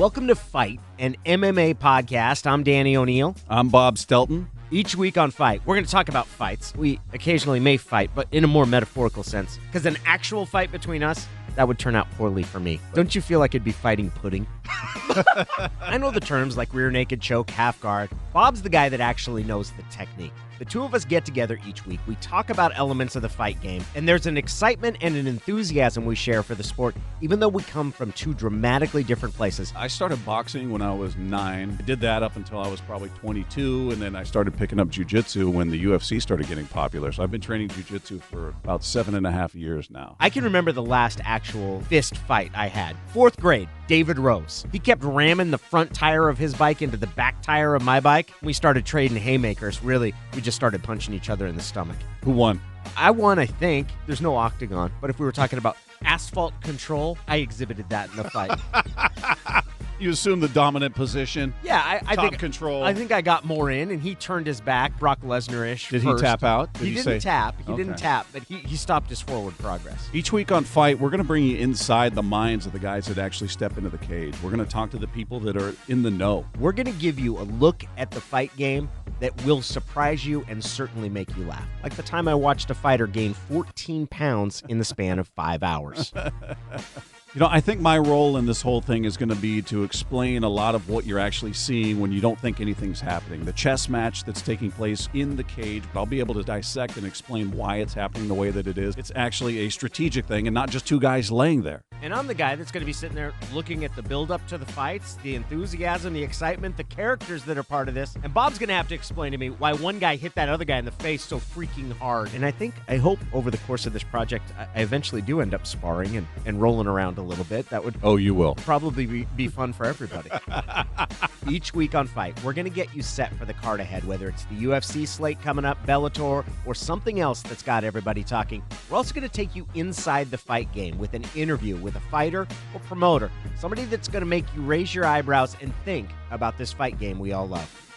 Welcome to Fight, an MMA podcast. I'm Danny O'Neil. I'm Bob Stelton. Each week on Fight, we're going to talk about fights. We occasionally may fight, but in a more metaphorical sense. Because an actual fight between us, that would turn out poorly for me. Don't you feel like it'd be fighting pudding? I know the terms like rear naked choke, half guard. Bob's the guy that actually knows the technique. The two of us get together each week. We talk about elements of the fight game, and there's an excitement and an enthusiasm we share for the sport, even though we come from two dramatically different places. I started boxing when I was 9. I did that up until I was probably 22, and then I started picking up jiu-jitsu when the UFC started getting popular. So I've been training jiu-jitsu for about 7.5 years now. I can remember the last actual fist fight I had. 4th grade, David Rose. He kept ramming the front tire of his bike into the back tire of my bike. We started trading haymakers. Really, we just started punching each other in the stomach. Who won? I won, I think. There's no octagon. But if we were talking about asphalt control, I exhibited that in the fight. You assume the dominant position. Yeah, I top think control. I think I got more in, and he turned his back, Brock Lesnar-ish. Did first. he tap out? He didn't tap. He Okay. didn't tap, but he stopped his forward progress. Each week on Fight, we're going to bring you inside the minds of the guys that actually step into the cage. We're going to talk to the people that are in the know. We're going to give you a look at the fight game that will surprise you and certainly make you laugh. Like the time I watched a fighter gain 14 pounds in the span of 5 hours. You know, I think my role in this whole thing is going to be to explain a lot of what you're actually seeing when you don't think anything's happening. The chess match that's taking place in the cage, I'll be able to dissect and explain why it's happening the way that it is. It's actually a strategic thing and not just two guys laying there. And I'm the guy that's going to be sitting there looking at the build-up to the fights, the enthusiasm, the excitement, the characters that are part of this. And Bob's going to have to explain to me why one guy hit that other guy in the face so freaking hard. And I hope over the course of this project, I eventually do end up sparring and rolling around a little bit. That would you will. probably be fun for everybody. Each week on Fight, we're going to get you set for the card ahead, whether it's the UFC slate coming up, Bellator, or something else that's got everybody talking. We're also going to take you inside the fight game with an interview with a fighter or promoter, somebody that's going to make you raise your eyebrows and think about this fight game we all love.